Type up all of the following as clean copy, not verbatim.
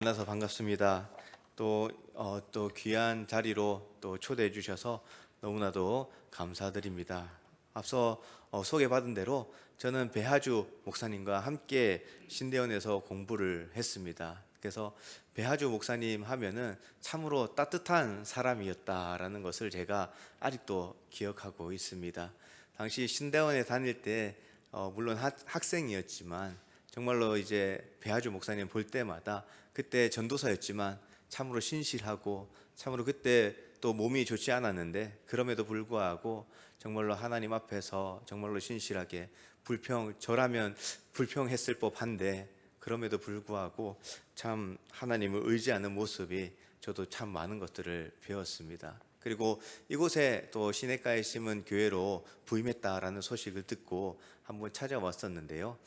만나서 반갑습니다. 또 귀한 자리로 또 초대해 주셔서 너무나도 감사드립니다. 앞서 소개받은 대로 저는 배하주 목사님과 함께 신대원에서 공부를 했습니다. 그래서 배하주 목사님 하면은 참으로 따뜻한 사람이었다라는 것을 제가 아직도 기억하고 있습니다. 당시 신대원에 다닐 때 물론 학생이었지만 정말로 이제 배하주 목사님 볼 때마다 그때 전도사였지만 참으로 신실하고 참으로 그때 또 몸이 좋지 않았는데 그럼에도 불구하고 정말로 하나님 앞에서 정말로 신실하게 저라면 불평했을 법한데 그럼에도 불구하고 참 하나님을 의지하는 모습이 저도 참 많은 것들을 배웠습니다. 그리고 이곳에 또 시냇가에 심은 교회로 부임했다라는 소식을 듣고 한번 찾아왔었는데요.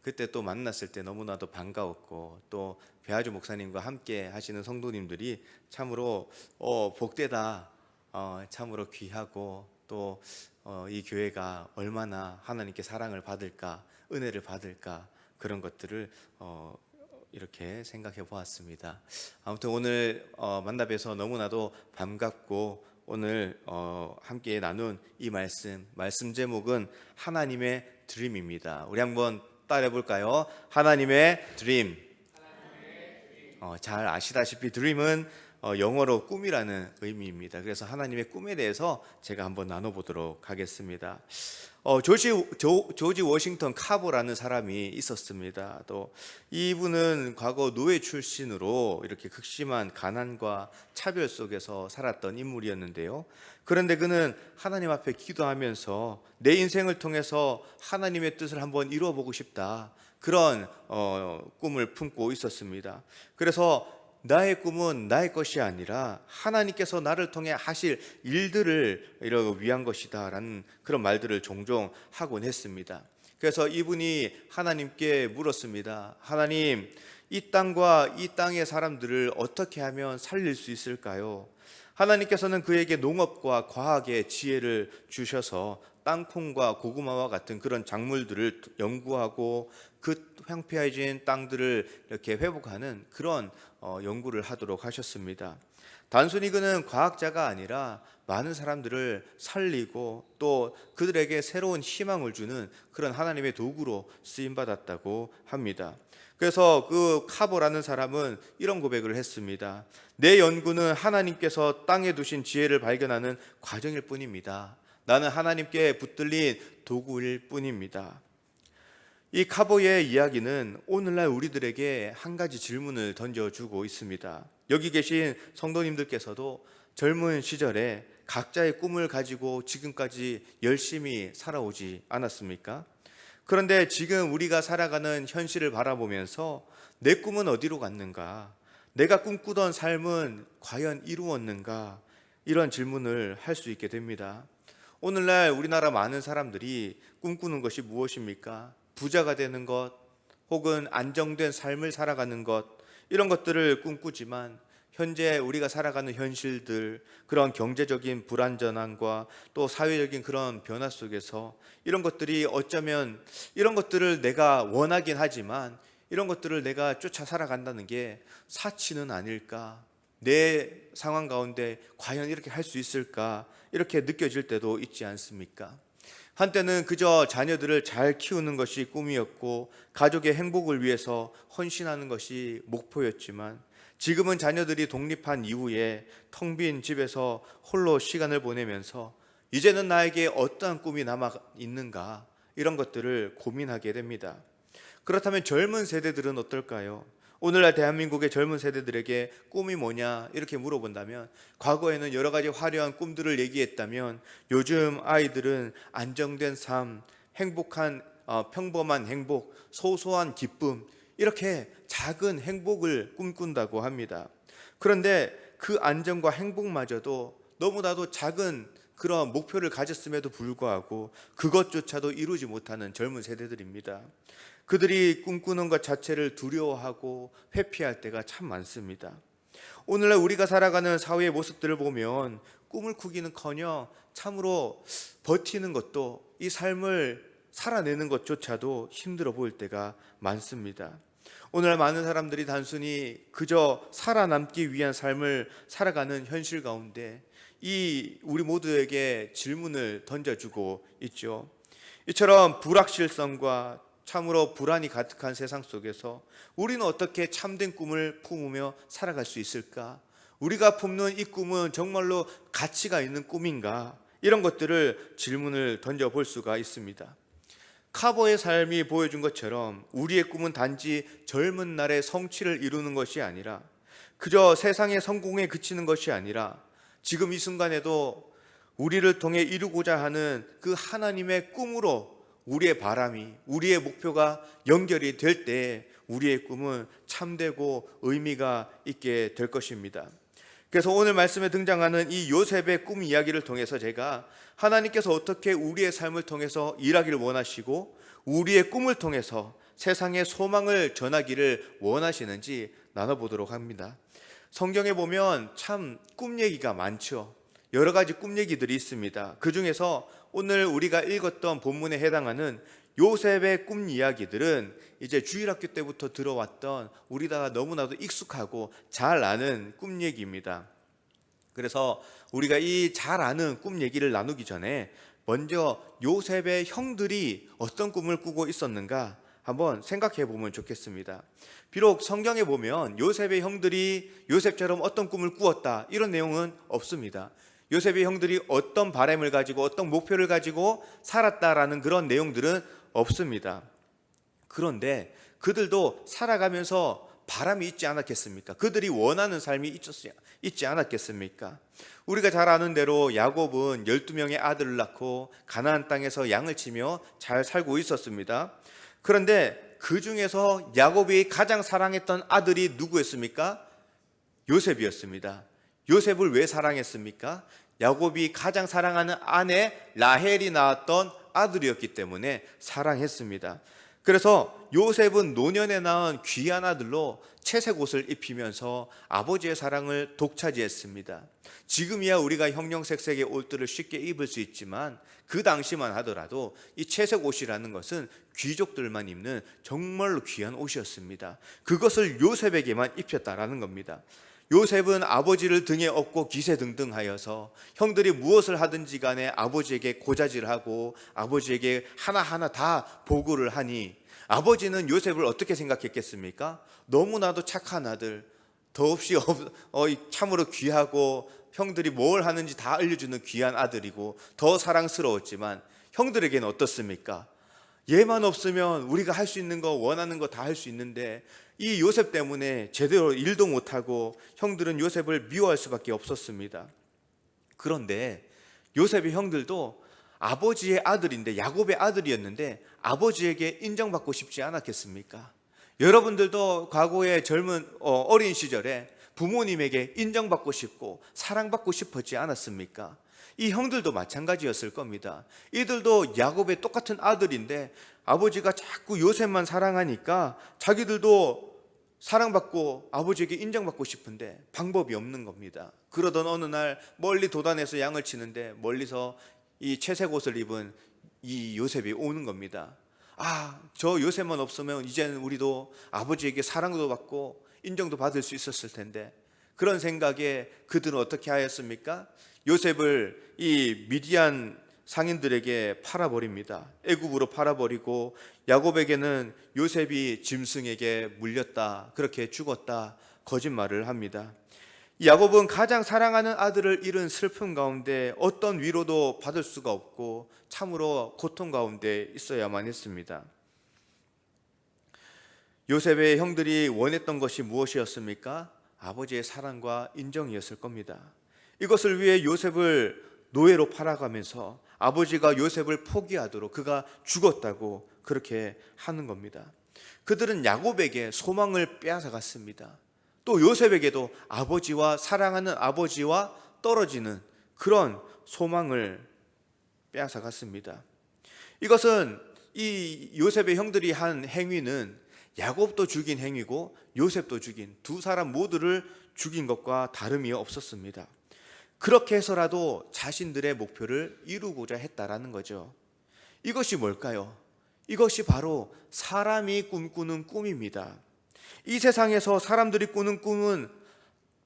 그때 또 만났을 때 너무나도 반가웠고 또 배아주 목사님과 함께 하시는 성도님들이 참으로 복되다, 참으로 귀하고 또 이 교회가 얼마나 하나님께 사랑을 받을까, 은혜를 받을까 그런 것들을 이렇게 생각해 보았습니다. 아무튼 오늘 만나 뵈서 너무나도 반갑고 오늘 함께 나눈 이 말씀 제목은 하나님의 드림입니다. 우리 한번 따라해 볼까요? 하나님의 드림. 잘 아시다시피 드림은 영어로 꿈이라는 의미입니다. 그래서 하나님의 꿈에 대해서 제가 한번 나눠보도록 하겠습니다. 조지 워싱턴 카보라는 사람이 있었습니다. 또 이분은 과거 노예 출신으로 이렇게 극심한 가난과 차별 속에서 살았던 인물이었는데요. 그런데 그는 하나님 앞에 기도하면서 내 인생을 통해서 하나님의 뜻을 한번 이루어보고 싶다, 그런 꿈을 품고 있었습니다. 그래서 나의 꿈은 나의 것이 아니라 하나님께서 나를 통해 하실 일들을 위한 것이다 라는 그런 말들을 종종 하곤 했습니다. 그래서 이분이 하나님께 물었습니다. 하나님, 이 땅과 이 땅의 사람들을 어떻게 하면 살릴 수 있을까요? 하나님께서는 그에게 농업과 과학의 지혜를 주셔서 땅콩과 고구마와 같은 그런 작물들을 연구하고 그 황폐해진 땅들을 이렇게 회복하는 그런 연구를 하도록 하셨습니다. 단순히 그는 과학자가 아니라 많은 사람들을 살리고 또 그들에게 새로운 희망을 주는 그런 하나님의 도구로 쓰임받았다고 합니다. 그래서 그 카보라는 사람은 이런 고백을 했습니다. 내 연구는 하나님께서 땅에 두신 지혜를 발견하는 과정일 뿐입니다. 나는 하나님께 붙들린 도구일 뿐입니다. 이 카보의 이야기는 오늘날 우리들에게 한 가지 질문을 던져주고 있습니다. 여기 계신 성도님들께서도 젊은 시절에 각자의 꿈을 가지고 지금까지 열심히 살아오지 않았습니까? 그런데 지금 우리가 살아가는 현실을 바라보면서 내 꿈은 어디로 갔는가? 내가 꿈꾸던 삶은 과연 이루었는가? 이런 질문을 할 수 있게 됩니다. 오늘날 우리나라 많은 사람들이 꿈꾸는 것이 무엇입니까? 부자가 되는 것, 혹은 안정된 삶을 살아가는 것, 이런 것들을 꿈꾸지만 현재 우리가 살아가는 현실들, 그런 경제적인 불안전함과 또 사회적인 그런 변화 속에서 이런 것들이 어쩌면 이런 것들을 내가 원하긴 하지만 이런 것들을 내가 쫓아 살아간다는 게 사치는 아닐까? 내 상황 가운데 과연 이렇게 할 수 있을까? 이렇게 느껴질 때도 있지 않습니까? 한때는 그저 자녀들을 잘 키우는 것이 꿈이었고 가족의 행복을 위해서 헌신하는 것이 목표였지만 지금은 자녀들이 독립한 이후에 텅 빈 집에서 홀로 시간을 보내면서 이제는 나에게 어떠한 꿈이 남아 있는가, 이런 것들을 고민하게 됩니다. 그렇다면 젊은 세대들은 어떨까요? 오늘날 대한민국의 젊은 세대들에게 꿈이 뭐냐 이렇게 물어본다면, 과거에는 여러 가지 화려한 꿈들을 얘기했다면 요즘 아이들은 안정된 삶, 행복한 평범한 행복, 소소한 기쁨, 이렇게 작은 행복을 꿈꾼다고 합니다. 그런데 그 안정과 행복마저도 너무나도 작은 그런 목표를 가졌음에도 불구하고 그것조차도 이루지 못하는 젊은 세대들입니다. 그들이 꿈꾸는 것 자체를 두려워하고 회피할 때가 참 많습니다. 오늘날 우리가 살아가는 사회의 모습들을 보면 꿈을 꾸기는커녕 참으로 버티는 것도, 이 삶을 살아내는 것조차도 힘들어 보일 때가 많습니다. 오늘 많은 사람들이 단순히 그저 살아남기 위한 삶을 살아가는 현실 가운데 이 우리 모두에게 질문을 던져주고 있죠. 이처럼 불확실성과 참으로 불안이 가득한 세상 속에서 우리는 어떻게 참된 꿈을 품으며 살아갈 수 있을까? 우리가 품는 이 꿈은 정말로 가치가 있는 꿈인가? 이런 것들을 질문을 던져볼 수가 있습니다. 카보의 삶이 보여준 것처럼 우리의 꿈은 단지 젊은 날의 성취를 이루는 것이 아니라 그저 세상의 성공에 그치는 것이 아니라 지금 이 순간에도 우리를 통해 이루고자 하는 그 하나님의 꿈으로 우리의 바람이, 우리의 목표가 연결이 될 때 우리의 꿈은 참되고 의미가 있게 될 것입니다. 그래서 오늘 말씀에 등장하는 이 요셉의 꿈 이야기를 통해서 제가 하나님께서 어떻게 우리의 삶을 통해서 일하기를 원하시고 우리의 꿈을 통해서 세상에 소망을 전하기를 원하시는지 나눠보도록 합니다. 성경에 보면 참 꿈 얘기가 많죠. 여러 가지 꿈 얘기들이 있습니다. 그 중에서 오늘 우리가 읽었던 본문에 해당하는 요셉의 꿈 이야기들은 이제 주일학교 때부터 들어왔던 우리가 너무나도 익숙하고 잘 아는 꿈 얘기입니다. 그래서 우리가 이 잘 아는 꿈 얘기를 나누기 전에 먼저 요셉의 형들이 어떤 꿈을 꾸고 있었는가 한번 생각해 보면 좋겠습니다. 비록 성경에 보면 요셉의 형들이 요셉처럼 어떤 꿈을 꾸었다 이런 내용은 없습니다. 요셉의 형들이 어떤 바람을 가지고 어떤 목표를 가지고 살았다라는 그런 내용들은 없습니다. 그런데 그들도 살아가면서 바람이 있지 않았겠습니까? 그들이 원하는 삶이 있지 않았겠습니까? 우리가 잘 아는 대로 야곱은 12명의 아들을 낳고 가나안 땅에서 양을 치며 잘 살고 있었습니다. 그런데 그 중에서 야곱이 가장 사랑했던 아들이 누구였습니까? 요셉이었습니다. 요셉을 왜 사랑했습니까? 야곱이 가장 사랑하는 아내 라헬이 낳았던 아들이었기 때문에 사랑했습니다. 그래서 요셉은 노년에 낳은 귀한 아들로 채색 옷을 입히면서 아버지의 사랑을 독차지했습니다. 지금이야 우리가 형형색색의 옷들을 쉽게 입을 수 있지만 그 당시만 하더라도 이 채색 옷이라는 것은 귀족들만 입는 정말로 귀한 옷이었습니다. 그것을 요셉에게만 입혔다라는 겁니다. 요셉은 아버지를 등에 업고 기세등등하여서 형들이 무엇을 하든지 간에 아버지에게 고자질하고 아버지에게 하나하나 다 보고를 하니 아버지는 요셉을 어떻게 생각했겠습니까? 너무나도 착한 아들, 더없이 참으로 귀하고 형들이 뭘 하는지 다 알려주는 귀한 아들이고 더 사랑스러웠지만 형들에게는 어떻습니까? 얘만 없으면 우리가 할 수 있는 거 원하는 거 다 할 수 있는데 이 요셉 때문에 제대로 일도 못하고 형들은 요셉을 미워할 수밖에 없었습니다. 그런데 요셉의 형들도 아버지의 아들인데 야곱의 아들이었는데 아버지에게 인정받고 싶지 않았겠습니까? 여러분들도 과거에 젊은 어린 시절에 부모님에게 인정받고 싶고 사랑받고 싶었지 않았습니까? 이 형들도 마찬가지였을 겁니다. 이들도 야곱의 똑같은 아들인데 아버지가 자꾸 요셉만 사랑하니까 자기들도 사랑받고 아버지에게 인정받고 싶은데 방법이 없는 겁니다. 그러던 어느 날 멀리 도단에서 양을 치는데 멀리서 이 채색 옷을 입은 이 요셉이 오는 겁니다. 저 요셉만 없으면 이제는 우리도 아버지에게 사랑도 받고 인정도 받을 수 있었을 텐데 그런 생각에 그들은 어떻게 하였습니까? 요셉을 이 미디안 상인들에게 팔아버립니다. 애굽으로 팔아버리고 야곱에게는 요셉이 짐승에게 물렸다, 그렇게 죽었다 거짓말을 합니다. 야곱은 가장 사랑하는 아들을 잃은 슬픔 가운데 어떤 위로도 받을 수가 없고 참으로 고통 가운데 있어야만 했습니다. 요셉의 형들이 원했던 것이 무엇이었습니까? 아버지의 사랑과 인정이었을 겁니다. 이것을 위해 요셉을 노예로 팔아가면서 아버지가 요셉을 포기하도록 그가 죽었다고 그렇게 하는 겁니다. 그들은 야곱에게 소망을 빼앗아갔습니다. 또 요셉에게도 아버지와 사랑하는 아버지와 떨어지는 그런 소망을 빼앗아갔습니다. 이것은 이 요셉의 형들이 한 행위는 야곱도 죽인 행위고 요셉도 죽인 두 사람 모두를 죽인 것과 다름이 없었습니다. 그렇게 해서라도 자신들의 목표를 이루고자 했다라는 거죠. 이것이 뭘까요? 이것이 바로 사람이 꿈꾸는 꿈입니다. 이 세상에서 사람들이 꾸는 꿈은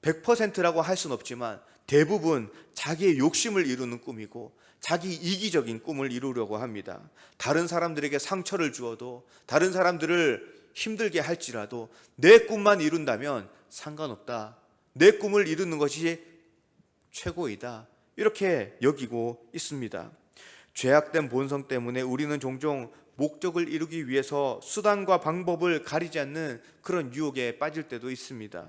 100%라고 할 수는 없지만 대부분 자기의 욕심을 이루는 꿈이고 자기 이기적인 꿈을 이루려고 합니다. 다른 사람들에게 상처를 주어도, 다른 사람들을 힘들게 할지라도 내 꿈만 이룬다면 상관없다, 내 꿈을 이루는 것이 최고이다, 이렇게 여기고 있습니다. 죄악된 본성 때문에 우리는 종종 목적을 이루기 위해서 수단과 방법을 가리지 않는 그런 유혹에 빠질 때도 있습니다.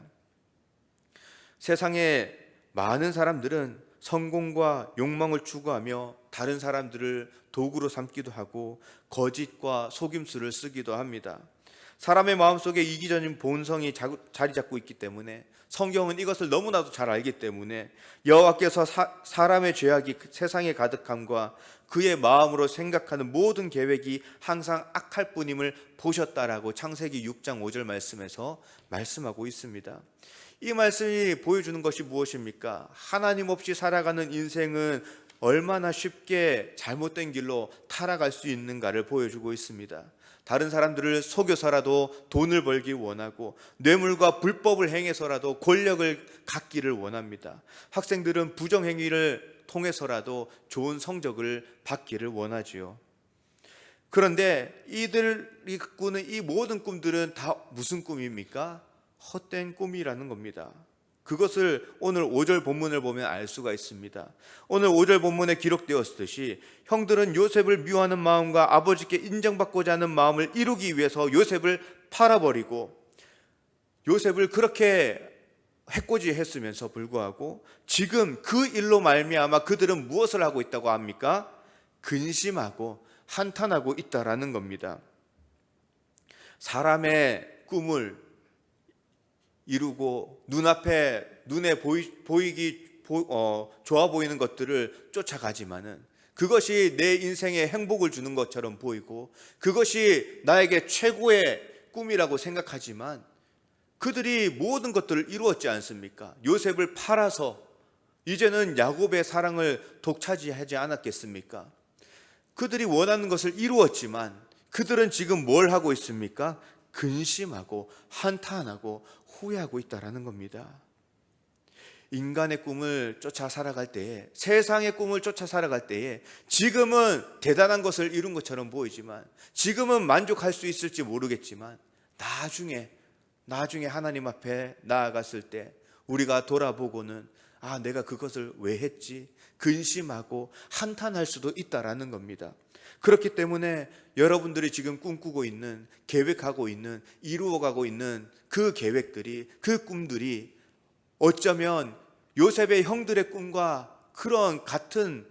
세상에 많은 사람들은 성공과 욕망을 추구하며 다른 사람들을 도구로 삼기도 하고 거짓과 속임수를 쓰기도 합니다. 사람의 마음속에 이기적인 본성이 자리 잡고 있기 때문에 성경은 이것을 너무나도 잘 알기 때문에 여호와께서 사람의 죄악이 세상에 가득함과 그의 마음으로 생각하는 모든 계획이 항상 악할 뿐임을 보셨다라고 창세기 6장 5절 말씀에서 말씀하고 있습니다. 이 말씀이 보여주는 것이 무엇입니까? 하나님 없이 살아가는 인생은 얼마나 쉽게 잘못된 길로 타락할 수 있는가를 보여주고 있습니다. 다른 사람들을 속여서라도 돈을 벌기 원하고 뇌물과 불법을 행해서라도 권력을 갖기를 원합니다. 학생들은 부정행위를 통해서라도 좋은 성적을 받기를 원하지요. 그런데 이들이 꾸는 이 모든 꿈들은 다 무슨 꿈입니까? 헛된 꿈이라는 겁니다. 그것을 오늘 5절 본문을 보면 알 수가 있습니다. 오늘 5절 본문에 기록되었듯이 형들은 요셉을 미워하는 마음과 아버지께 인정받고자 하는 마음을 이루기 위해서 요셉을 팔아버리고 요셉을 그렇게 해코지했으면서 불구하고 지금 그 일로 말미암아 그들은 무엇을 하고 있다고 합니까? 근심하고 한탄하고 있다라는 겁니다. 사람의 꿈을 이루고 눈에 보이기 좋아 보이는 것들을 쫓아가지만은 그것이 내 인생에 행복을 주는 것처럼 보이고 그것이 나에게 최고의 꿈이라고 생각하지만 그들이 모든 것들을 이루었지 않습니까? 요셉을 팔아서 이제는 야곱의 사랑을 독차지하지 않았겠습니까? 그들이 원하는 것을 이루었지만 그들은 지금 뭘 하고 있습니까? 근심하고 한탄하고 후회하고 있다라는 겁니다. 인간의 꿈을 쫓아 살아갈 때에, 세상의 꿈을 쫓아 살아갈 때에 지금은 대단한 것을 이룬 것처럼 보이지만, 지금은 만족할 수 있을지 모르겠지만 나중에 하나님 앞에 나아갔을 때 우리가 돌아보고는 내가 그것을 왜 했지? 근심하고 한탄할 수도 있다라는 겁니다. 그렇기 때문에 여러분들이 지금 꿈꾸고 있는, 계획하고 있는, 이루어가고 있는 그 계획들이, 그 꿈들이 어쩌면 요셉의 형들의 꿈과 같은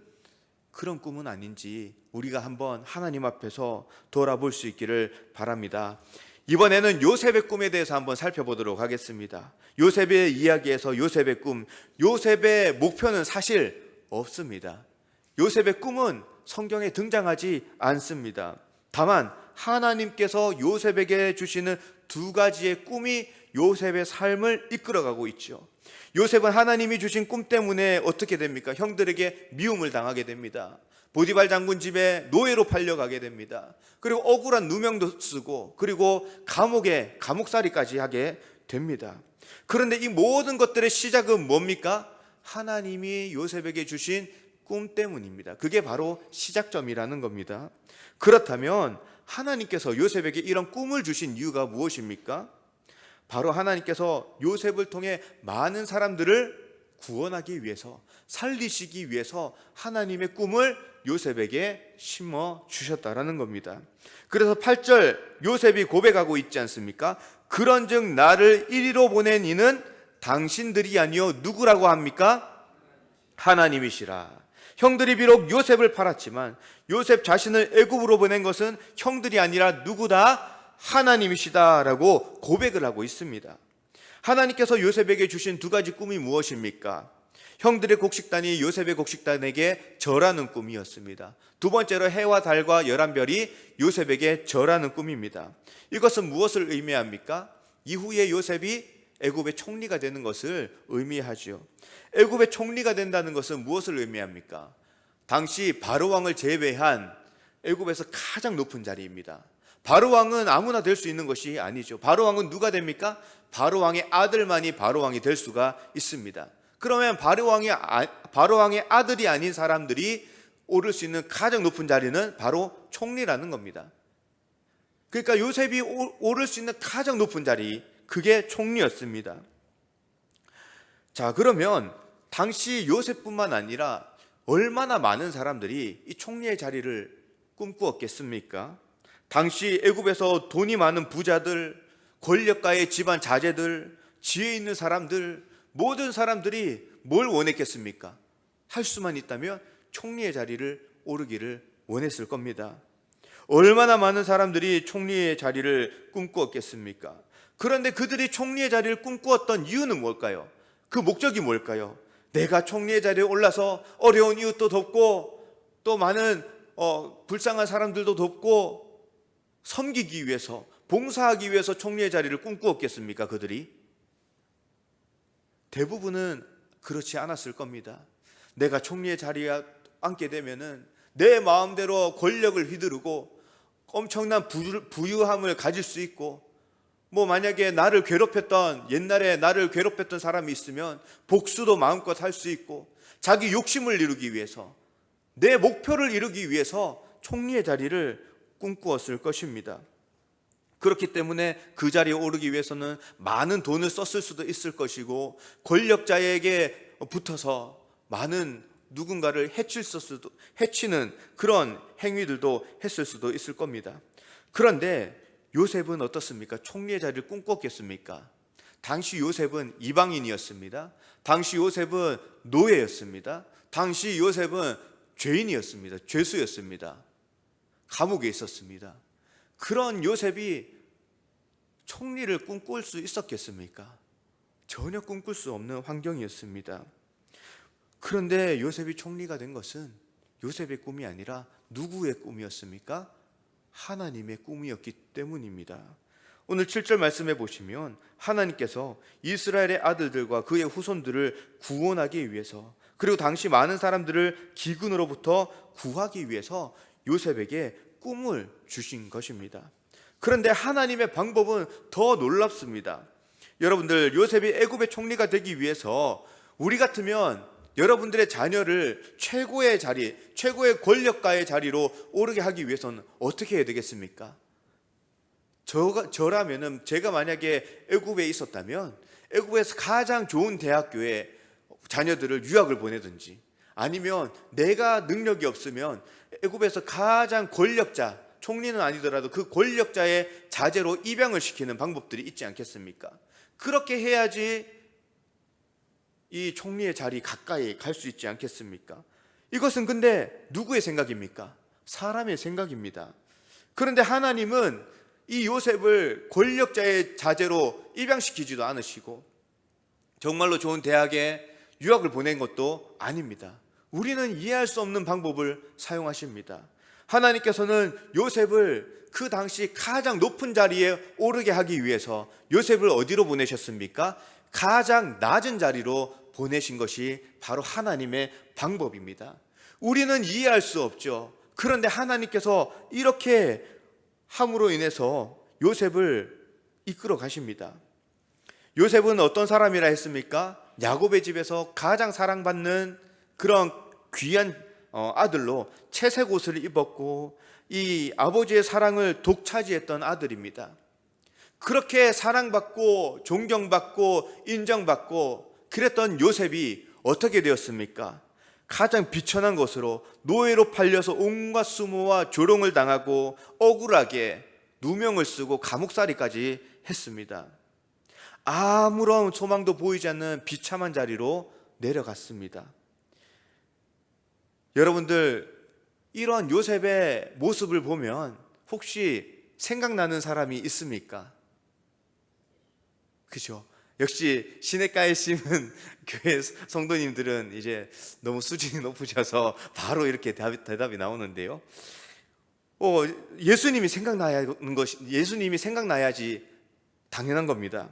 그런 꿈은 아닌지 우리가 한번 하나님 앞에서 돌아볼 수 있기를 바랍니다. 이번에는 요셉의 꿈에 대해서 한번 살펴보도록 하겠습니다. 요셉의 이야기에서 요셉의 꿈, 요셉의 목표는 사실 없습니다. 요셉의 꿈은 성경에 등장하지 않습니다. 다만 하나님께서 요셉에게 주시는 두 가지의 꿈이 요셉의 삶을 이끌어가고 있죠. 요셉은 하나님이 주신 꿈 때문에 어떻게 됩니까? 형들에게 미움을 당하게 됩니다. 보디발 장군 집에 노예로 팔려가게 됩니다. 그리고 억울한 누명도 쓰고 그리고 감옥살이까지 하게 됩니다. 그런데 이 모든 것들의 시작은 뭡니까? 하나님이 요셉에게 주신 꿈 때문입니다. 그게 바로 시작점이라는 겁니다. 그렇다면 하나님께서 요셉에게 이런 꿈을 주신 이유가 무엇입니까? 바로 하나님께서 요셉을 통해 많은 사람들을 구원하기 위해서, 살리시기 위해서 하나님의 꿈을 요셉에게 심어 주셨다라는 겁니다. 그래서 8절 요셉이 고백하고 있지 않습니까? 그런즉 나를 이리로 보낸 이는 당신들이 아니요 누구라고 합니까? 하나님이시라. 형들이 비록 요셉을 팔았지만 요셉 자신을 애굽으로 보낸 것은 형들이 아니라 누구다? 하나님이시다라고 고백을 하고 있습니다. 하나님께서 요셉에게 주신 두 가지 꿈이 무엇입니까? 형들의 곡식단이 요셉의 곡식단에게 절하는 꿈이었습니다. 두 번째로 해와 달과 11별이 요셉에게 절하는 꿈입니다. 이것은 무엇을 의미합니까? 이후에 요셉이 애굽의 총리가 되는 것을 의미하죠. 애굽의 총리가 된다는 것은 무엇을 의미합니까? 당시 바로 왕을 제외한 애굽에서 가장 높은 자리입니다. 바로 왕은 아무나 될 수 있는 것이 아니죠. 바로 왕은 누가 됩니까? 바로 왕의 아들만이 바로 왕이 될 수가 있습니다. 그러면 바로 왕의 아들이 아닌 사람들이 오를 수 있는 가장 높은 자리는 바로 총리라는 겁니다. 그러니까 요셉이 오를 수 있는 가장 높은 자리, 그게 총리였습니다. 자, 그러면 당시 요셉뿐만 아니라 얼마나 많은 사람들이 이 총리의 자리를 꿈꾸었겠습니까? 당시 애굽에서 돈이 많은 부자들, 권력가의 집안 자제들, 지혜 있는 사람들, 모든 사람들이 뭘 원했겠습니까? 할 수만 있다면 총리의 자리를 오르기를 원했을 겁니다. 얼마나 많은 사람들이 총리의 자리를 꿈꾸었겠습니까? 그런데 그들이 총리의 자리를 꿈꾸었던 이유는 뭘까요? 그 목적이 뭘까요? 내가 총리의 자리에 올라서 어려운 이웃도 돕고 또 많은 불쌍한 사람들도 돕고 섬기기 위해서, 봉사하기 위해서 총리의 자리를 꿈꾸었겠습니까? 그들이? 대부분은 그렇지 않았을 겁니다. 내가 총리의 자리에 앉게 되면은 내 마음대로 권력을 휘두르고 엄청난 부유함을 가질 수 있고, 만약에 옛날에 나를 괴롭혔던 사람이 있으면 복수도 마음껏 할 수 있고, 자기 욕심을 이루기 위해서, 내 목표를 이루기 위해서 총리의 자리를 꿈꾸었을 것입니다. 그렇기 때문에 그 자리에 오르기 위해서는 많은 돈을 썼을 수도 있을 것이고, 권력자에게 붙어서 많은 누군가를 해치는 그런 행위들도 했을 수도 있을 겁니다. 그런데 요셉은 어떻습니까? 총리의 자리를 꿈꿨겠습니까? 당시 요셉은 이방인이었습니다. 당시 요셉은 노예였습니다. 당시 요셉은 죄인이었습니다. 죄수였습니다. 감옥에 있었습니다. 그런 요셉이 총리를 꿈꿀 수 있었겠습니까? 전혀 꿈꿀 수 없는 환경이었습니다. 그런데 요셉이 총리가 된 것은 요셉의 꿈이 아니라 누구의 꿈이었습니까? 하나님의 꿈이었기 때문입니다. 오늘 7절 말씀해 보시면 하나님께서 이스라엘의 아들들과 그의 후손들을 구원하기 위해서, 그리고 당시 많은 사람들을 기근으로부터 구하기 위해서 요셉에게 꿈을 주신 것입니다. 그런데 하나님의 방법은 더 놀랍습니다. 여러분들, 요셉이 애굽의 총리가 되기 위해서 우리 같으면 여러분들의 자녀를 최고의 자리, 최고의 권력가의 자리로 오르게 하기 위해서는 어떻게 해야 되겠습니까? 저라면은, 제가 만약에 애굽에 있었다면 애굽에서 가장 좋은 대학교에 자녀들을 유학을 보내든지, 아니면 내가 능력이 없으면 애굽에서 가장 권력자, 총리는 아니더라도 그 권력자의 자제로 입양을 시키는 방법들이 있지 않겠습니까? 그렇게 해야지 이 총리의 자리 가까이 갈 수 있지 않겠습니까? 이것은 근데 누구의 생각입니까? 사람의 생각입니다. 그런데 하나님은 이 요셉을 권력자의 자제로 입양시키지도 않으시고 정말로 좋은 대학에 유학을 보낸 것도 아닙니다. 우리는 이해할 수 없는 방법을 사용하십니다. 하나님께서는 요셉을 그 당시 가장 높은 자리에 오르게 하기 위해서 요셉을 어디로 보내셨습니까? 가장 낮은 자리로 보내신 것이 바로 하나님의 방법입니다. 우리는 이해할 수 없죠. 그런데 하나님께서 이렇게 함으로 인해서 요셉을 이끌어 가십니다. 요셉은 어떤 사람이라 했습니까? 야곱의 집에서 가장 사랑받는 그런 귀한 아들로 채색 옷을 입었고, 이 아버지의 사랑을 독차지했던 아들입니다. 그렇게 사랑받고 존경받고 인정받고 그랬던 요셉이 어떻게 되었습니까? 가장 비천한 것으로 노예로 팔려서 온갖 수모와 조롱을 당하고 억울하게 누명을 쓰고 감옥살이까지 했습니다. 아무런 소망도 보이지 않는 비참한 자리로 내려갔습니다. 여러분들, 이런 요셉의 모습을 보면 혹시 생각나는 사람이 있습니까? 그죠? 역시 시냇가에 심은 교회 성도님들은 이제 너무 수준이 높으셔서 바로 이렇게 대답이 나오는데요. 예수님이 생각나야지 당연한 겁니다.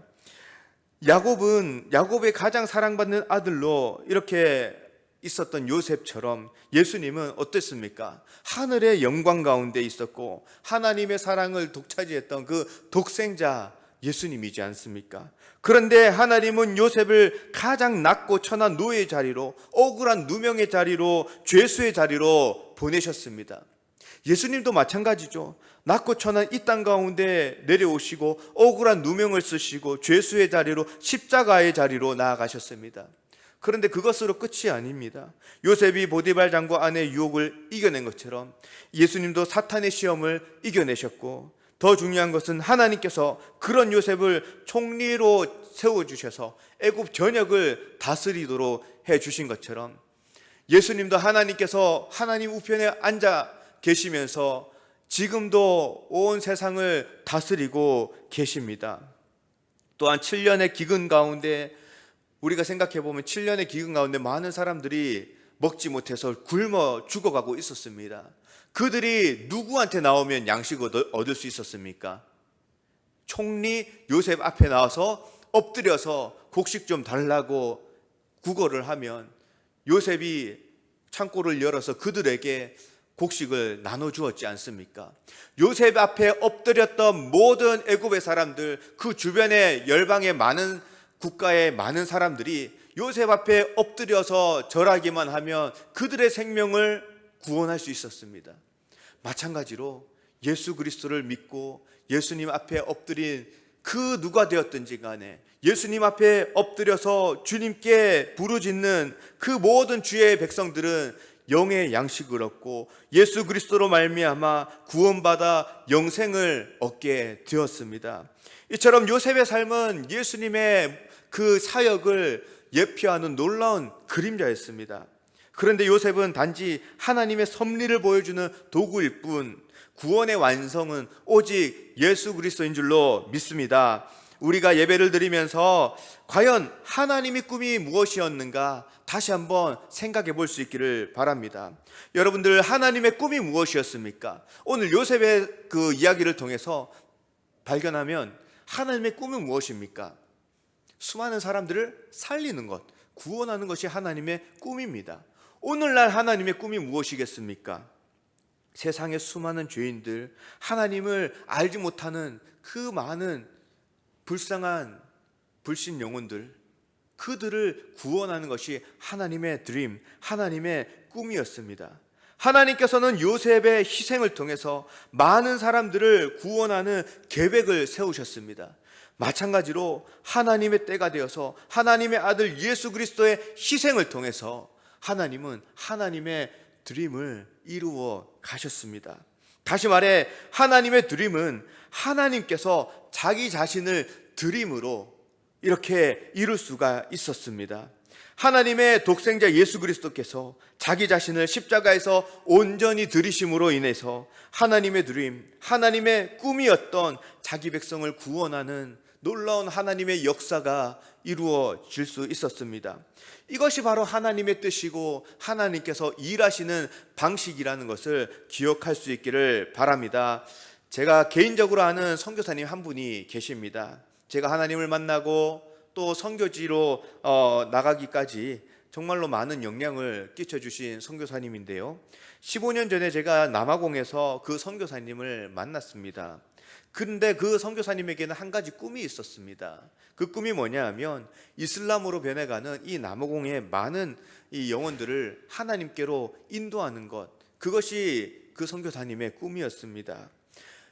야곱의 가장 사랑받는 아들로 이렇게 있었던 요셉처럼 예수님은 어땠습니까? 하늘의 영광 가운데 있었고 하나님의 사랑을 독차지했던 그 독생자 예수님이지 않습니까? 그런데 하나님은 요셉을 가장 낮고 천한 노예의 자리로, 억울한 누명의 자리로, 죄수의 자리로 보내셨습니다. 예수님도 마찬가지죠. 낮고 천한 이 땅 가운데 내려오시고 억울한 누명을 쓰시고 죄수의 자리로, 십자가의 자리로 나아가셨습니다. 그런데 그것으로 끝이 아닙니다. 요셉이 보디발 장구 아내의 유혹을 이겨낸 것처럼 예수님도 사탄의 시험을 이겨내셨고, 더 중요한 것은 하나님께서 그런 요셉을 총리로 세워주셔서 애굽 전역을 다스리도록 해주신 것처럼 예수님도 하나님께서 하나님 우편에 앉아 계시면서 지금도 온 세상을 다스리고 계십니다. 또한 7년의 기근 가운데, 우리가 생각해 보면 7년의 기근 가운데 많은 사람들이 먹지 못해서 굶어 죽어가고 있었습니다. 그들이 누구한테 나오면 양식을 얻을 수 있었습니까? 총리 요셉 앞에 나와서 엎드려서 곡식 좀 달라고 구걸을 하면 요셉이 창고를 열어서 그들에게 곡식을 나눠주었지 않습니까? 요셉 앞에 엎드렸던 모든 애굽의 사람들, 그 주변의 열방의 많은 국가의 많은 사람들이 요셉 앞에 엎드려서 절하기만 하면 그들의 생명을 구원할 수 있었습니다. 마찬가지로 예수 그리스도를 믿고 예수님 앞에 엎드린 그 누가 되었든지 간에 예수님 앞에 엎드려서 주님께 부르짖는 그 모든 주의 백성들은 영의 양식을 얻고 예수 그리스도로 말미암아 구원받아 영생을 얻게 되었습니다. 이처럼 요셉의 삶은 예수님의 그 사역을 예표하는 놀라운 그림자였습니다. 그런데 요셉은 단지 하나님의 섭리를 보여주는 도구일 뿐, 구원의 완성은 오직 예수 그리스도인 줄로 믿습니다. 우리가 예배를 드리면서 과연 하나님의 꿈이 무엇이었는가 다시 한번 생각해 볼 수 있기를 바랍니다. 여러분들, 하나님의 꿈이 무엇이었습니까? 오늘 요셉의 그 이야기를 통해서 발견하면 하나님의 꿈은 무엇입니까? 수많은 사람들을 살리는 것, 구원하는 것이 하나님의 꿈입니다. 오늘날 하나님의 꿈이 무엇이겠습니까? 세상의 수많은 죄인들, 하나님을 알지 못하는 그 많은 불쌍한 불신 영혼들, 그들을 구원하는 것이 하나님의 드림, 하나님의 꿈이었습니다. 하나님께서는 요셉의 희생을 통해서 많은 사람들을 구원하는 계획을 세우셨습니다. 마찬가지로 하나님의 때가 되어서 하나님의 아들 예수 그리스도의 희생을 통해서 하나님은 하나님의 드림을 이루어 가셨습니다. 다시 말해 하나님의 드림은 하나님께서 자기 자신을 드림으로 이렇게 이룰 수가 있었습니다. 하나님의 독생자 예수 그리스도께서 자기 자신을 십자가에서 온전히 들이심으로 인해서 하나님의 드림, 하나님의 꿈이었던 자기 백성을 구원하는 놀라운 하나님의 역사가 이루어질 수 있었습니다. 이것이 바로 하나님의 뜻이고 하나님께서 일하시는 방식이라는 것을 기억할 수 있기를 바랍니다. 제가 개인적으로 아는 선교사님 한 분이 계십니다. 제가 하나님을 만나고 또 선교지로 나가기까지 정말로 많은 영향을 끼쳐주신 선교사님인데요, 15년 전에 제가 남아공에서 그 선교사님을 만났습니다. 그런데 그 선교사님에게는 한 가지 꿈이 있었습니다. 그 꿈이 뭐냐 하면 이슬람으로 변해가는 이 남아공의 많은 이 영혼들을 하나님께로 인도하는 것, 그것이 그 선교사님의 꿈이었습니다.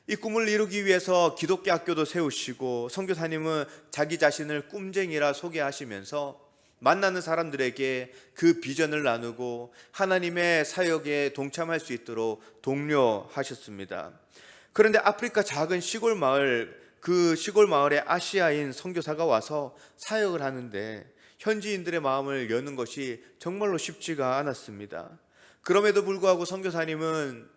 이 꿈을 이루기 위해서 기독교 학교도 세우시고, 선교사님은 자기 자신을 꿈쟁이라 소개하시면서 만나는 사람들에게 그 비전을 나누고 하나님의 사역에 동참할 수 있도록 독려하셨습니다. 그런데 아프리카 작은 시골 마을, 그 시골 마을에 아시아인 선교사가 와서 사역을 하는데 현지인들의 마음을 여는 것이 정말로 쉽지가 않았습니다. 그럼에도 불구하고 선교사님은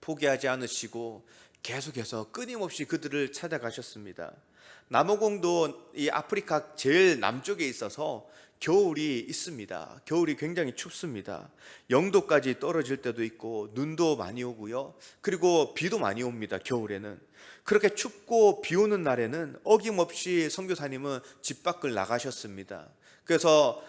포기하지 않으시고 계속해서 끊임없이 그들을 찾아가셨습니다. 남아공도 이 아프리카 제일 남쪽에 있어서 겨울이 있습니다. 겨울이 굉장히 춥습니다. 0도까지 떨어질 때도 있고 눈도 많이 오고요, 그리고 비도 많이 옵니다. 겨울에는 그렇게 춥고 비 오는 날에는 어김없이 선교사님은 집 밖을 나가셨습니다. 그래서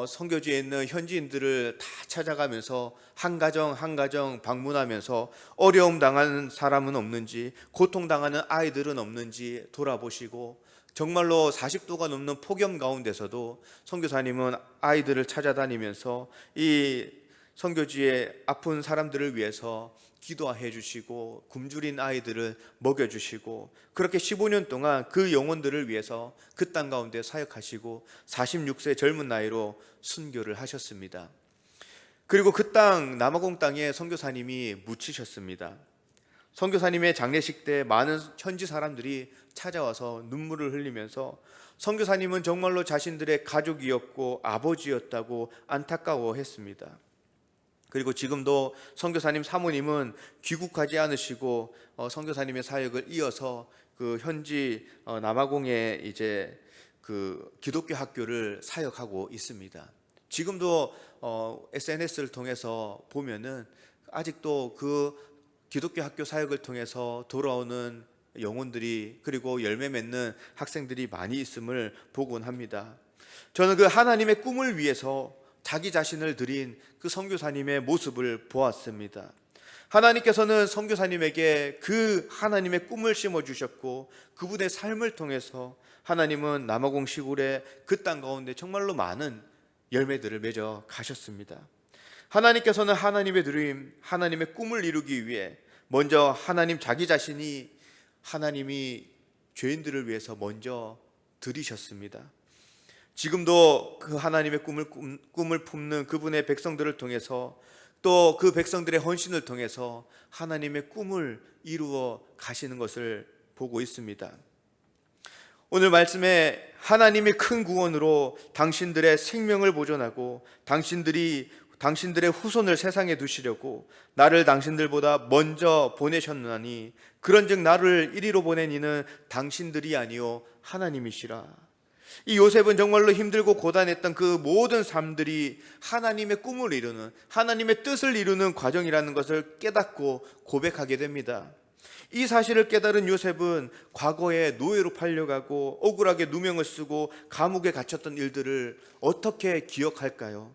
선교지에 있는 현지인들을 다 찾아가면서 한 가정 한 가정 방문하면서 어려움 당하는 사람은 없는지, 고통 당하는 아이들은 없는지 돌아보시고, 정말로 40도가 넘는 폭염 가운데서도 선교사님은 아이들을 찾아다니면서 이 선교지의 아픈 사람들을 위해서 기도해 주시고 굶주린 아이들을 먹여 주시고, 그렇게 15년 동안 그 영혼들을 위해서 그 땅 가운데 사역하시고 46세 젊은 나이로 순교를 하셨습니다. 그리고 그 땅 남아공 땅에 선교사님이 묻히셨습니다. 선교사님의 장례식 때 많은 현지 사람들이 찾아와서 눈물을 흘리면서 선교사님은 정말로 자신들의 가족이었고 아버지였다고 안타까워했습니다. 그리고 지금도 선교사님 사모님은 귀국하지 않으시고 선교사님의 사역을 이어서 그 현지 남아공의 이제 그 기독교 학교를 사역하고 있습니다. 지금도 SNS를 통해서 보면은 아직도 그 기독교 학교 사역을 통해서 돌아오는 영혼들이, 그리고 열매 맺는 학생들이 많이 있음을 보곤 합니다. 저는 그 하나님의 꿈을 위해서 자기 자신을 드린 그 선교사님의 모습을 보았습니다. 하나님께서는 선교사님에게 그 하나님의 꿈을 심어주셨고, 그분의 삶을 통해서 하나님은 남아공 시골의 그 땅 가운데 정말로 많은 열매들을 맺어 가셨습니다. 하나님께서는 하나님의 드림, 하나님의 꿈을 이루기 위해 먼저 하나님 자기 자신이, 하나님이 죄인들을 위해서 먼저 들이셨습니다. 지금도 그 하나님의 꿈을 품는 그분의 백성들을 통해서, 또 그 백성들의 헌신을 통해서 하나님의 꿈을 이루어 가시는 것을 보고 있습니다. 오늘 말씀에 하나님이 큰 구원으로 당신들의 생명을 보존하고 당신들의 후손을 세상에 두시려고 나를 당신들보다 먼저 보내셨나니, 그런즉 나를 이리로 보낸 이는 당신들이 아니요 하나님이시라. 이 요셉은 정말로 힘들고 고단했던 그 모든 삶들이 하나님의 꿈을 이루는, 하나님의 뜻을 이루는 과정이라는 것을 깨닫고 고백하게 됩니다. 이 사실을 깨달은 요셉은 과거에 노예로 팔려가고 억울하게 누명을 쓰고 감옥에 갇혔던 일들을 어떻게 기억할까요?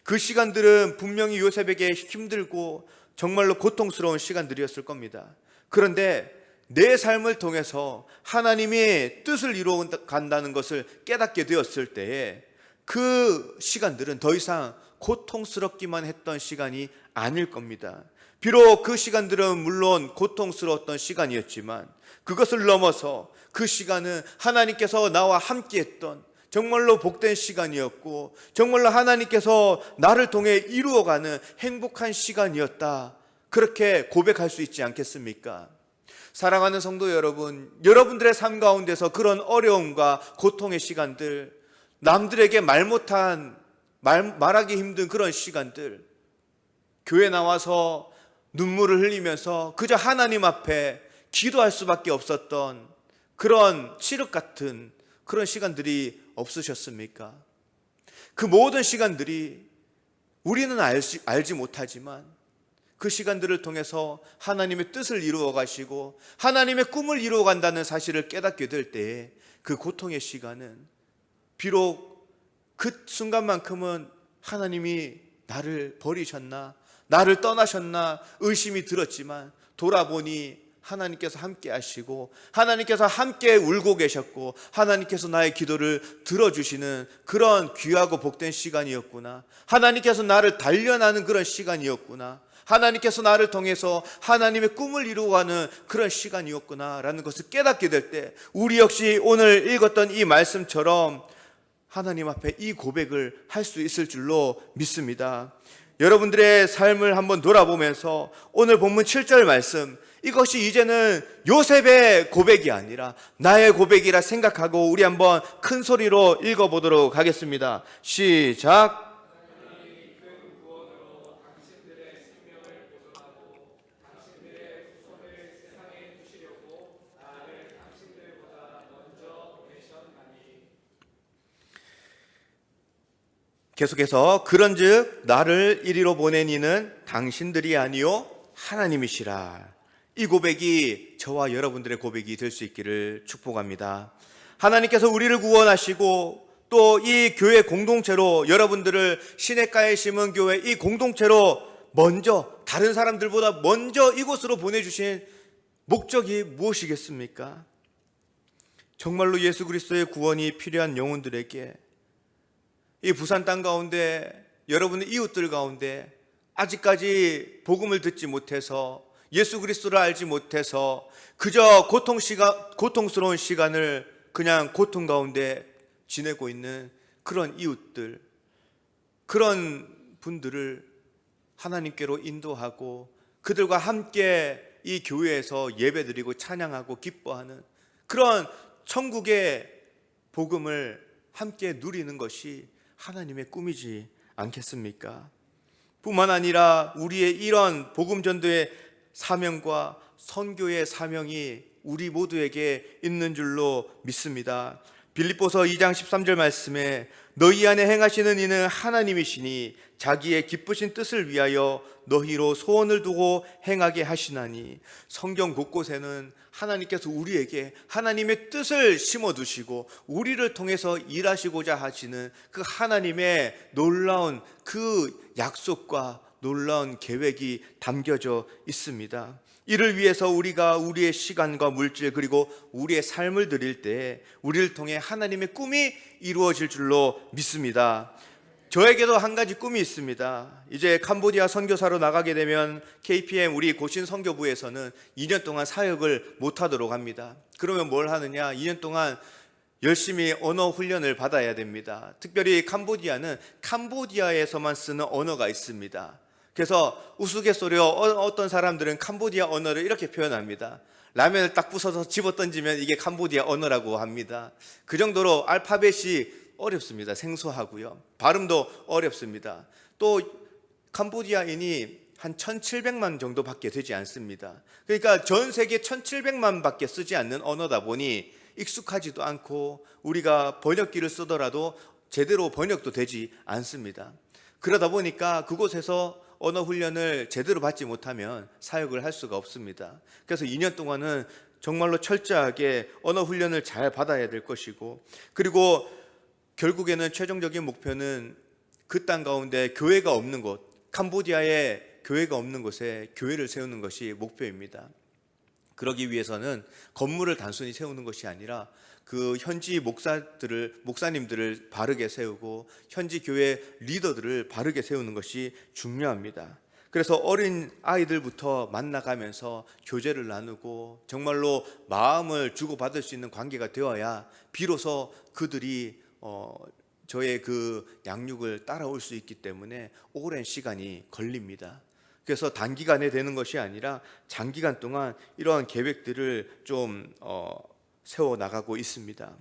그 시간들은 분명히 요셉에게 힘들고 정말로 고통스러운 시간들이었을 겁니다. 그런데 내 삶을 통해서 하나님의 뜻을 이루어 간다는 것을 깨닫게 되었을 때에 그 시간들은 더 이상 고통스럽기만 했던 시간이 아닐 겁니다. 비록 그 시간들은 물론 고통스러웠던 시간이었지만 그것을 넘어서 그 시간은 하나님께서 나와 함께 했던 정말로 복된 시간이었고, 정말로 하나님께서 나를 통해 이루어가는 행복한 시간이었다, 그렇게 고백할 수 있지 않겠습니까? 사랑하는 성도 여러분, 여러분들의 삶 가운데서 그런 어려움과 고통의 시간들, 남들에게 말하기 힘든 그런 시간들, 교회 나와서 눈물을 흘리면서 그저 하나님 앞에 기도할 수밖에 없었던 그런 칠흑 같은 그런 시간들이 없으셨습니까? 그 모든 시간들이 우리는 알지 못하지만 그 시간들을 통해서 하나님의 뜻을 이루어 가시고 하나님의 꿈을 이루어 간다는 사실을 깨닫게 될 때에 그 고통의 시간은 비록 그 순간만큼은 하나님이 나를 버리셨나, 나를 떠나셨나 의심이 들었지만 돌아보니 하나님께서 함께 하시고 하나님께서 함께 울고 계셨고 하나님께서 나의 기도를 들어주시는 그런 귀하고 복된 시간이었구나, 하나님께서 나를 단련하는 그런 시간이었구나, 하나님께서 나를 통해서 하나님의 꿈을 이루어가는 그런 시간이었구나 라는 것을 깨닫게 될 때 우리 역시 오늘 읽었던 이 말씀처럼 하나님 앞에 이 고백을 할 수 있을 줄로 믿습니다. 여러분들의 삶을 한번 돌아보면서 오늘 본문 7절 말씀, 이것이 이제는 요셉의 고백이 아니라 나의 고백이라 생각하고 우리 한번 큰 소리로 읽어보도록 하겠습니다. 시작. 계속해서 그런즉 나를 이리로 보낸 이는 당신들이 아니요 하나님이시라. 이 고백이 저와 여러분들의 고백이 될 수 있기를 축복합니다. 하나님께서 우리를 구원하시고 또 이 교회 공동체로 여러분들을 시냇가에 심은 교회 이 공동체로 먼저 다른 사람들보다 먼저 이곳으로 보내주신 목적이 무엇이겠습니까? 정말로 예수 그리스도의 구원이 필요한 영혼들에게 이 부산 땅 가운데 여러분의 이웃들 가운데 아직까지 복음을 듣지 못해서 예수 그리스도를 알지 못해서 그저 고통스러운 시간을 그냥 고통 가운데 지내고 있는 그런 이웃들, 그런 분들을 하나님께로 인도하고 그들과 함께 이 교회에서 예배드리고 찬양하고 기뻐하는 그런 천국의 복음을 함께 누리는 것이 하나님의 꿈이지 않겠습니까? 뿐만 아니라 우리의 이런 복음 전도의 사명과 선교의 사명이 우리 모두에게 있는 줄로 믿습니다. 빌립보서 2장 13절 말씀에 너희 안에 행하시는 이는 하나님이시니 자기의 기쁘신 뜻을 위하여 너희로 소원을 두고 행하게 하시나니, 성경 곳곳에는 하나님께서 우리에게 하나님의 뜻을 심어두시고 우리를 통해서 일하시고자 하시는 그 하나님의 놀라운 그 약속과 놀라운 계획이 담겨져 있습니다. 이를 위해서 우리가 우리의 시간과 물질 그리고 우리의 삶을 드릴 때 우리를 통해 하나님의 꿈이 이루어질 줄로 믿습니다. 저에게도 한 가지 꿈이 있습니다. 이제 캄보디아 선교사로 나가게 되면 KPM 우리 고신 선교부에서는 2년 동안 사역을 못하도록 합니다. 그러면 뭘 하느냐? 2년 동안 열심히 언어 훈련을 받아야 됩니다. 특별히 캄보디아는 캄보디아에서만 쓰는 언어가 있습니다. 그래서 우스갯소리로 어떤 사람들은 캄보디아 언어를 이렇게 표현합니다. 라면을 딱 부숴서 집어던지면 이게 캄보디아 언어라고 합니다. 그 정도로 알파벳이 어렵습니다. 생소하고요. 발음도 어렵습니다. 또 캄보디아인이 한 1700만 정도밖에 되지 않습니다. 그러니까 전 세계 1700만 밖에 쓰지 않는 언어다 보니 익숙하지도 않고 우리가 번역기를 쓰더라도 제대로 번역도 되지 않습니다. 그러다 보니까 그곳에서 언어 훈련을 제대로 받지 못하면 사역을 할 수가 없습니다. 그래서 2년 동안은 정말로 철저하게 언어 훈련을 잘 받아야 될 것이고, 그리고 결국에는 최종적인 목표는 그 땅 가운데 교회가 없는 곳, 캄보디아에 교회가 없는 곳에 교회를 세우는 것이 목표입니다. 그러기 위해서는 건물을 단순히 세우는 것이 아니라 그 현지 목사님들을 바르게 세우고 현지 교회 리더들을 바르게 세우는 것이 중요합니다. 그래서 어린 아이들부터 만나가면서 교제를 나누고 정말로 마음을 주고받을 수 있는 관계가 되어야 비로소 그들이 저의 그 양육을 따라올 수 있기 때문에 오랜 시간이 걸립니다. 그래서 단기간에 되는 것이 아니라 장기간 동안 이러한 계획들을 좀 세워나가고 있습니다.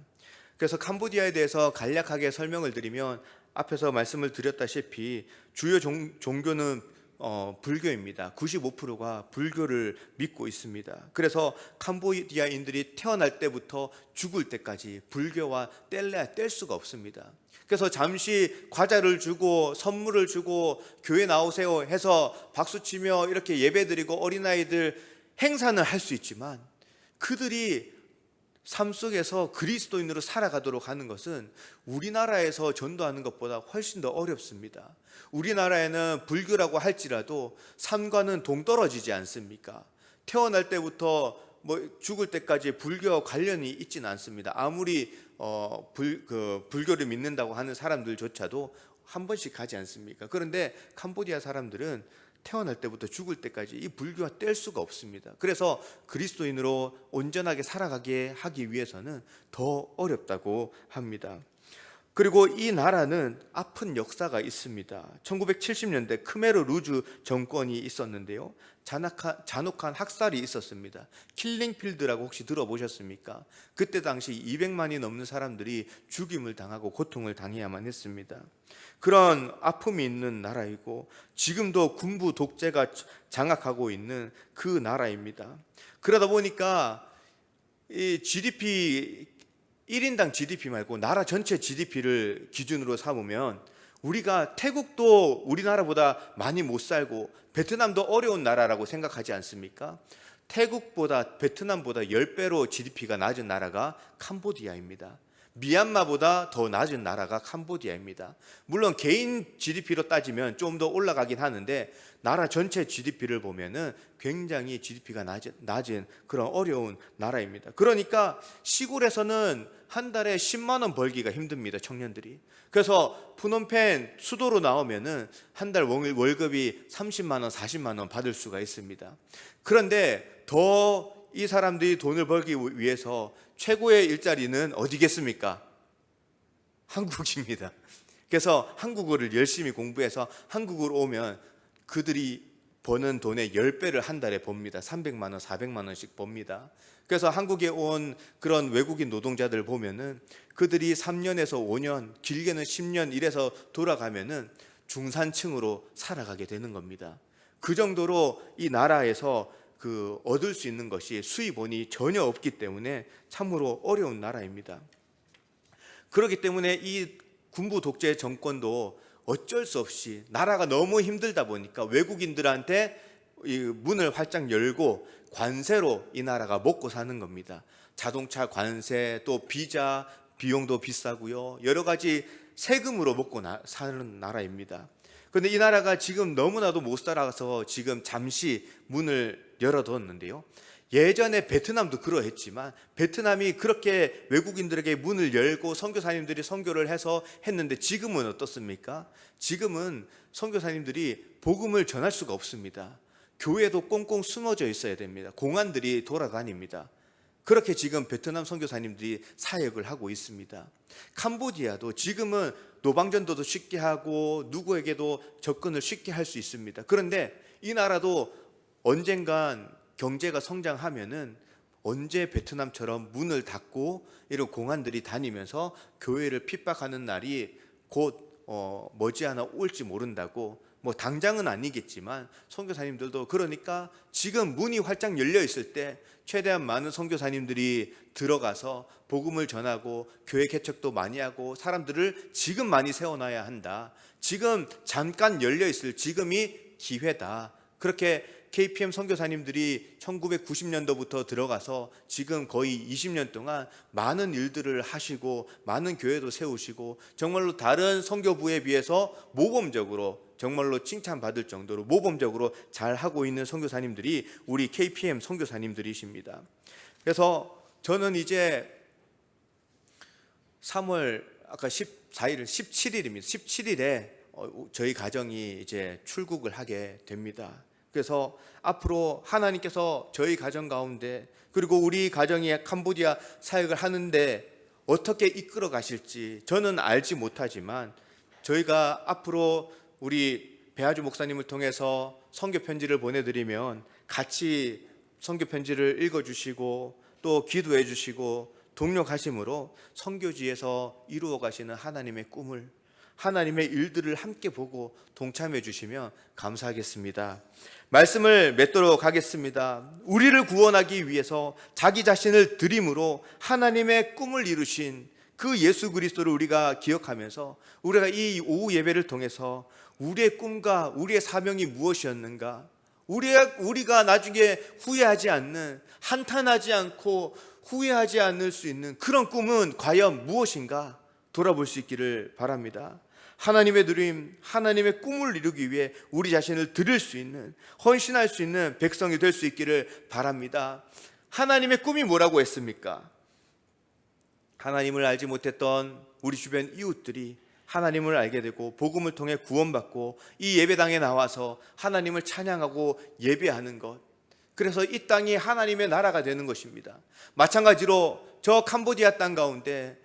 그래서 캄보디아에 대해서 간략하게 설명을 드리면 앞에서 말씀을 드렸다시피 주요 종교는 불교입니다. 95%가 불교를 믿고 있습니다. 그래서 캄보디아인들이 태어날 때부터 죽을 때까지 불교와 뗄래야 뗄 수가 없습니다. 그래서 잠시 과자를 주고 선물을 주고 교회 나오세요 해서 박수치며 이렇게 예배드리고 어린아이들 행사는 할 수 있지만 그들이 삶 속에서 그리스도인으로 살아가도록 하는 것은 우리나라에서 전도하는 것보다 훨씬 더 어렵습니다. 우리나라에는 불교라고 할지라도 삶과는 동떨어지지 않습니까? 태어날 때부터 죽을 때까지 불교와 관련이 있지는 않습니다. 아무리 불교를 믿는다고 하는 사람들조차도 한 번씩 가지 않습니까? 그런데 캄보디아 사람들은 태어날 때부터 죽을 때까지 이 불교와 뗄 수가 없습니다. 그래서 그리스도인으로 온전하게 살아가게 하기 위해서는 더 어렵다고 합니다. 그리고 이 나라는 아픈 역사가 있습니다. 1970년대 크메르 루즈 정권이 있었는데요, 잔혹한 학살이 있었습니다. 킬링필드라고 혹시 들어보셨습니까? 그때 당시 200만이 넘는 사람들이 죽임을 당하고 고통을 당해야만 했습니다. 그런 아픔이 있는 나라이고 지금도 군부 독재가 장악하고 있는 그 나라입니다. 그러다 보니까 이 GDP 1인당 GDP 말고 나라 전체 GDP를 기준으로 삼으면 우리가 태국도 우리나라보다 많이 못 살고 베트남도 어려운 나라라고 생각하지 않습니까? 태국보다 베트남보다 10배로 GDP가 낮은 나라가 캄보디아입니다. 미얀마보다 더 낮은 나라가 캄보디아입니다. 물론 개인 GDP로 따지면 좀 더 올라가긴 하는데 나라 전체 GDP를 보면은 굉장히 GDP가 낮은 그런 어려운 나라입니다. 그러니까 시골에서는 한 달에 10만 원 벌기가 힘듭니다, 청년들이. 그래서 푸놈펜 수도로 나오면은 한 달 월급이 30만 원, 40만 원 받을 수가 있습니다. 그런데 더 이 사람들이 돈을 벌기 위해서 최고의 일자리는 어디겠습니까? 한국입니다. 그래서 한국어를 열심히 공부해서 한국으로 오면 그들이 버는 돈의 10배를 한 달에 봅니다. 300만 원, 400만 원씩 봅니다. 그래서 한국에 온 그런 외국인 노동자들 보면은 그들이 3년에서 5년, 길게는 10년 이래서 돌아가면은 중산층으로 살아가게 되는 겁니다. 그 정도로 이 나라에서 얻을 수 있는 것이 수입원이 전혀 없기 때문에 참으로 어려운 나라입니다. 그렇기 때문에 이 군부 독재 정권도 어쩔 수 없이 나라가 너무 힘들다 보니까 외국인들한테 이 문을 활짝 열고 관세로 이 나라가 먹고 사는 겁니다. 자동차 관세, 또 비자 비용도 비싸고요. 여러 가지 세금으로 먹고 사는 나라입니다. 그런데 이 나라가 지금 너무나도 못 살아서 지금 잠시 문을 열어뒀는데요. 예전에 베트남도 그러했지만 베트남이 그렇게 외국인들에게 문을 열고 선교사님들이 선교를 해서 했는데 지금은 어떻습니까? 지금은 선교사님들이 복음을 전할 수가 없습니다. 교회도 꽁꽁 숨어져 있어야 됩니다. 공안들이 돌아다닙니다. 그렇게 지금 베트남 선교사님들이 사역을 하고 있습니다. 캄보디아도 지금은 노방전도도 쉽게 하고 누구에게도 접근을 쉽게 할 수 있습니다. 그런데 이 나라도 언젠간 경제가 성장하면은 언제 베트남처럼 문을 닫고 이런 공안들이 다니면서 교회를 핍박하는 날이 곧 머지않아 올지 모른다고, 뭐 당장은 아니겠지만 선교사님들도 그러니까 지금 문이 활짝 열려 있을 때 최대한 많은 선교사님들이 들어가서 복음을 전하고 교회 개척도 많이 하고 사람들을 지금 많이 세워놔야 한다. 지금 잠깐 열려 있을 지금이 기회다. 그렇게 KPM 선교사님들이 1990년도부터 들어가서 지금 거의 20년 동안 많은 일들을 하시고 많은 교회도 세우시고 정말로 다른 선교부에 비해서 모범적으로 정말로 칭찬받을 정도로 모범적으로 잘 하고 있는 선교사님들이 우리 KPM 선교사님들이십니다. 그래서 저는 이제 3월 아까 14일, 17일입니다. 17일에 저희 가정이 이제 출국을 하게 됩니다. 그래서 앞으로 하나님께서 저희 가정 가운데 그리고 우리 가정이 캄보디아 사역을 하는데 어떻게 이끌어 가실지 저는 알지 못하지만 저희가 앞으로 우리 배아주 목사님을 통해서 선교 편지를 보내드리면 같이 선교 편지를 읽어주시고 또 기도해 주시고 동력하심으로 선교지에서 이루어 가시는 하나님의 꿈을 하나님의 일들을 함께 보고 동참해 주시면 감사하겠습니다. 말씀을 맺도록 하겠습니다. 우리를 구원하기 위해서 자기 자신을 드림으로 하나님의 꿈을 이루신 그 예수 그리스도를 우리가 기억하면서 우리가 이 오후 예배를 통해서 우리의 꿈과 우리의 사명이 무엇이었는가, 우리가 나중에 후회하지 않는, 한탄하지 않고 후회하지 않을 수 있는 그런 꿈은 과연 무엇인가 돌아볼 수 있기를 바랍니다. 하나님의 드림, 하나님의 꿈을 이루기 위해 우리 자신을 드릴 수 있는, 헌신할 수 있는 백성이 될 수 있기를 바랍니다. 하나님의 꿈이 뭐라고 했습니까? 하나님을 알지 못했던 우리 주변 이웃들이 하나님을 알게 되고 복음을 통해 구원받고 이 예배당에 나와서 하나님을 찬양하고 예배하는 것, 그래서 이 땅이 하나님의 나라가 되는 것입니다. 마찬가지로 저 캄보디아 땅 가운데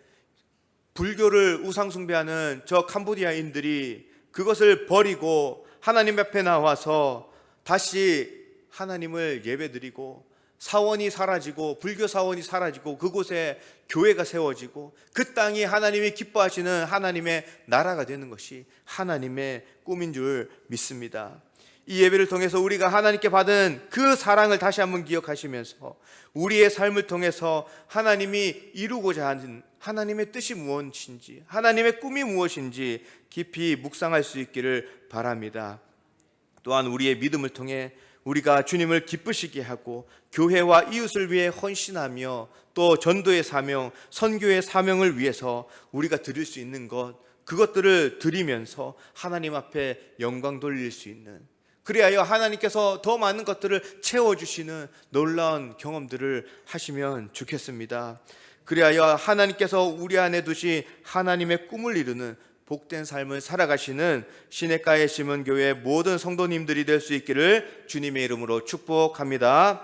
불교를 우상숭배하는 저 캄보디아인들이 그것을 버리고 하나님 앞에 나와서 다시 하나님을 예배드리고 사원이 사라지고 불교 사원이 사라지고 그곳에 교회가 세워지고 그 땅이 하나님이 기뻐하시는 하나님의 나라가 되는 것이 하나님의 꿈인 줄 믿습니다. 이 예배를 통해서 우리가 하나님께 받은 그 사랑을 다시 한번 기억하시면서 우리의 삶을 통해서 하나님이 이루고자 하는 하나님의 뜻이 무엇인지, 하나님의 꿈이 무엇인지 깊이 묵상할 수 있기를 바랍니다. 또한 우리의 믿음을 통해 우리가 주님을 기쁘시게 하고 교회와 이웃을 위해 헌신하며 또 전도의 사명, 선교의 사명을 위해서 우리가 드릴 수 있는 것, 그것들을 드리면서 하나님 앞에 영광 돌릴 수 있는, 그리하여 하나님께서 더 많은 것들을 채워주시는 놀라운 경험들을 하시면 좋겠습니다. 그리하여 하나님께서 우리 안에 두신 하나님의 꿈을 이루는 복된 삶을 살아가시는 시냇가의 심은 교회 모든 성도님들이 될 수 있기를 주님의 이름으로 축복합니다.